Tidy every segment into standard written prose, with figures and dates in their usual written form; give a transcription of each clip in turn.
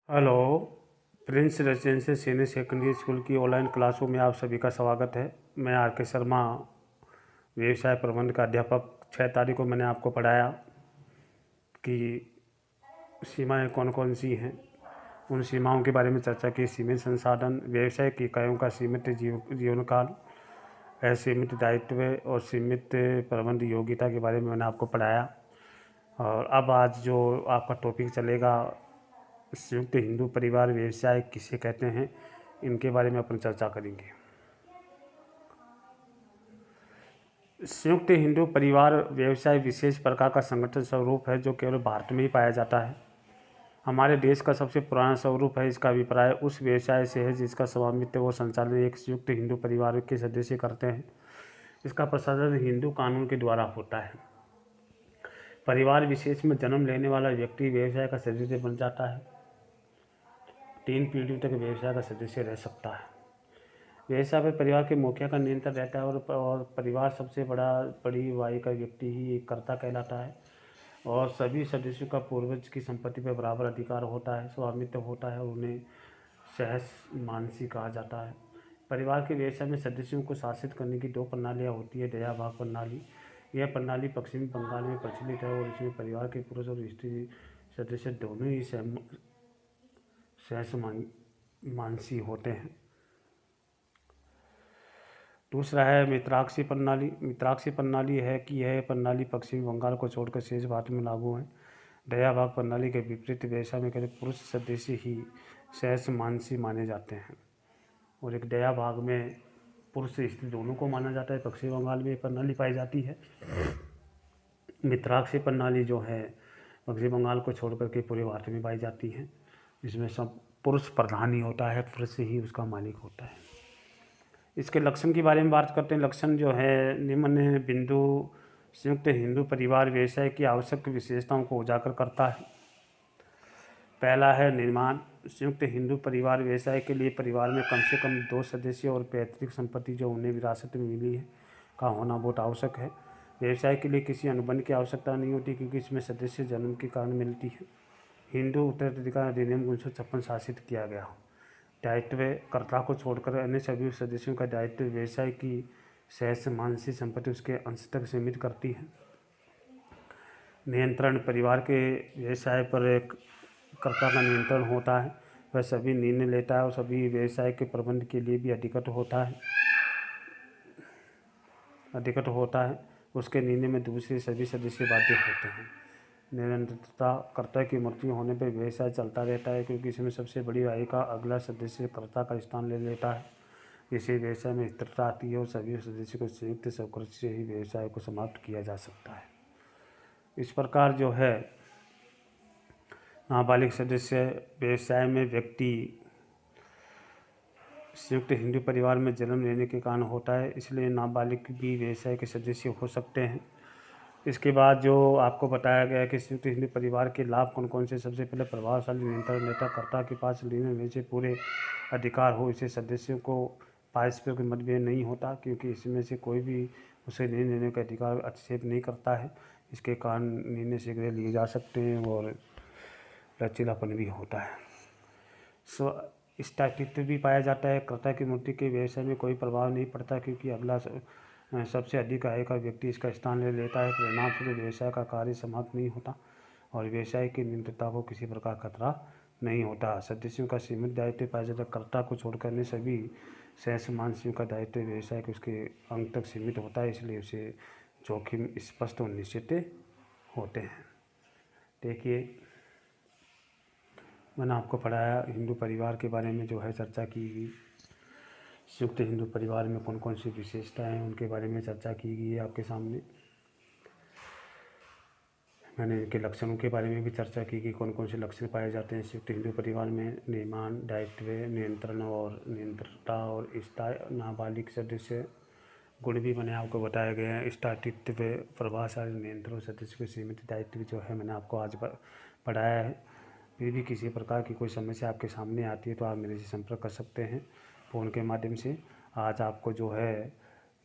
Hello. Prince residential senior secondary school की online क्लासों में आप सभी का स्वागत है। मैं आर के शर्मा, व्यवसाय प्रबंध का अध्यापक। 6 तारीख को मैंने आपको पढ़ाया कि सीमाएं कौन कौन सी हैं। उन सीमाओं के बारे में चर्चा की। सीमित संसाधन, व्यवसाय की इकाइयों का सीमित जीवन काल, असीमित दायित्व और सीमित प्रबंध योग्यता के बारे में मैंने आपको पढ़ाया। और अब आज जो आपका टॉपिक चलेगा, संयुक्त हिंदू परिवार व्यवसाय किसे कहते हैं, इनके बारे में अपन चर्चा करेंगे। संयुक्त हिंदू परिवार व्यवसाय विशेष प्रकार का संगठन स्वरूप है जो केवल भारत में ही पाया जाता है। हमारे देश का सबसे पुराना स्वरूप है। इसका अभिप्राय उस व्यवसाय से है जिसका स्वामित्व व संचालन एक संयुक्त हिंदू परिवार के सदस्य करते हैं। इसका प्रशासन हिंदू कानून के द्वारा होता है। परिवार विशेष में जन्म लेने वाला व्यक्ति व्यवसाय का सदस्य बन जाता है। 3 पीढ़ियों तक व्यवसाय का सदस्य रह सकता है। व्यवसाय पर परिवार के मुखिया का नियंत्रण रहता है और परिवार सबसे बड़ी वाई का व्यक्ति ही एक कर्ता कहलाता है और सभी सदस्यों का पूर्वज की संपत्ति पर बराबर अधिकार होता है, स्वामित्व होता है और उन्हें सहस मानसी कहा जाता है। परिवार के व्यवसाय में सदस्यों को शासित करने की 2 प्रणालियाँ होती है। दया भाग प्रणाली। यह प्रणाली पश्चिमी बंगाल में प्रचलित है और इसमें परिवार के पुरुष और स्त्री सदस्य दोनों ही सहस मानसी होते हैं। दूसरा है मित्राक्षी प्रणाली। मित्राक्षी प्रणाली है कि यह प्रणाली पश्चिमी बंगाल को छोड़कर शेष भारत में लागू है। दया भाग प्रणाली के विपरीत व्यवसाय में केवल पुरुष सदस्य ही सहस मानसी माने जाते हैं और एक दया भाग में पुरुष स्त्री दोनों को माना जाता है। पश्चिमी बंगाल में ये प्रणाली पाई जाती है। मित्राक्षी प्रणाली जो है पश्चिमी बंगाल को छोड़कर के पूरे भारत में पाई जाती है। इसमें सब पुरुष प्रधान ही होता है, पुरुष ही उसका मालिक होता है। इसके लक्षण के बारे में बात करते हैं। लक्षण जो है निम्न बिंदु संयुक्त हिंदू परिवार व्यवसाय की आवश्यक विशेषताओं को उजागर करता है। पहला है निर्माण। संयुक्त हिंदू परिवार व्यवसाय के लिए परिवार में कम से कम 2 सदस्य और पैतृक संपत्ति जो उन्हें विरासत में मिली है का होना बहुत आवश्यक है। व्यवसाय के लिए किसी अनुबंध की आवश्यकता नहीं होती क्योंकि इसमें सदस्य जन्म के कारण मिलती है। हिंदू उत्तराधिकार अधिनियम 1956 शासित किया गया। दायित्व। कर्ता को छोड़कर अन्य सभी सदस्यों का दायित्व व्यवसाय की सहस मानसी संपत्ति उसके अंश तक सीमित करती है। नियंत्रण। परिवार के व्यवसाय पर एक कर्ता का नियंत्रण होता है। वह सभी निर्णय लेता है और सभी व्यवसाय के प्रबंध के लिए भी अधिकृत होता है। उसके निर्णय में दूसरे सभी सदस्य बाध्य होते हैं। निरंतरता। कर्ता की मृत्यु होने पर व्यवसाय चलता रहता है क्योंकि इसमें सबसे बड़ी आयु का अगला सदस्य कर्ता का स्थान ले लेता है। इसे व्यवसाय में स्थिरता आती है और सभी सदस्यों को संयुक्त सहमति से ही व्यवसाय को समाप्त किया जा सकता है। इस प्रकार जो है नाबालिग सदस्य व्यवसाय में व्यक्ति संयुक्त हिंदू परिवार में जन्म लेने के कारण होता है, इसलिए नाबालिग भी व्यवसाय के सदस्य हो सकते हैं। इसके बाद जो आपको बताया गया है कि संयुक्त हिंदू परिवार के लाभ कौन कौन से। सबसे पहले प्रभावशाली नियंत्रण नेता। कर्ता के पास निर्णय लेने से पूरे अधिकार हो। इसे सदस्यों को पारस्परिक मतभेद नहीं होता क्योंकि इसमें से कोई भी उसे निर्णय लेने का अधिकार हस्तक्षेप नहीं करता है। इसके कारण निर्णय शीघ्र लिए जा सकते हैं और लचीलापन भी होता है। स्थायित्व भी पाया जाता है। कर्ता की मृत्यु के व्यवसाय में कोई प्रभाव नहीं पड़ता क्योंकि अगला सबसे अधिक आय का व्यक्ति इसका स्थान ले लेता है। परिणामस्वरूप व्यवसाय का कार्य समाप्त नहीं होता और व्यवसाय की निरंतरता को किसी प्रकार खतरा नहीं होता। सदस्यों का सीमित दायित्व पाया जाता है। कर्ता को छोड़कर अन्य सभी सहस मानसियों का दायित्व व्यवसाय के उसके अंग तक सीमित होता है, इसलिए उसे जोखिम स्पष्ट और निश्चित होते हैं। देखिए, मैंने आपको पढ़ाया हिंदू परिवार के बारे में जो है चर्चा की गई। संयुक्त हिंदू परिवार में कौन कौन सी विशेषताएं हैं उनके बारे में चर्चा की गई है आपके सामने। मैंने इनके लक्षणों के बारे में भी चर्चा की कि कौन कौन से लक्षण पाए जाते हैं संयुक्त हिंदू परिवार में। निर्माण, दायित्व, नियंत्रण और नियंत्रता और नाबालिग सदस्य गुण भी मैंने आपको बताया गया है। स्थायित्व, प्रभावशाली नियंत्रण, सदस्य को सीमित दायित्व जो है मैंने आपको आज पढ़ाया है। फिर भी किसी प्रकार की कोई समस्या आपके सामने आती है तो आप मेरे से संपर्क कर सकते हैं फ़ोन के माध्यम से। आज आपको जो है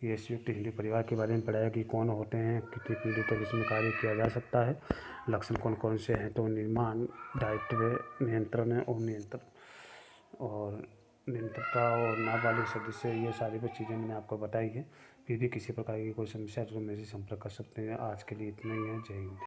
ये संयुक्त हिंदू परिवार के बारे में पढ़ाया कि कौन होते हैं, कितनी पीढ़ी तक इसमें कार्य किया जा सकता है, लक्षण कौन कौन से हैं। तो निर्माण, दायित्व, नियंत्रण और निरंतरता और नाबालिग सदस्य, ये सारी कुछ चीज़ें मैंने आपको बताई हैं। फिर भी किसी प्रकार की कोई समस्या है तो मेरे से संपर्क कर सकते हैं। आज के लिए इतना ही है। जय हिंद।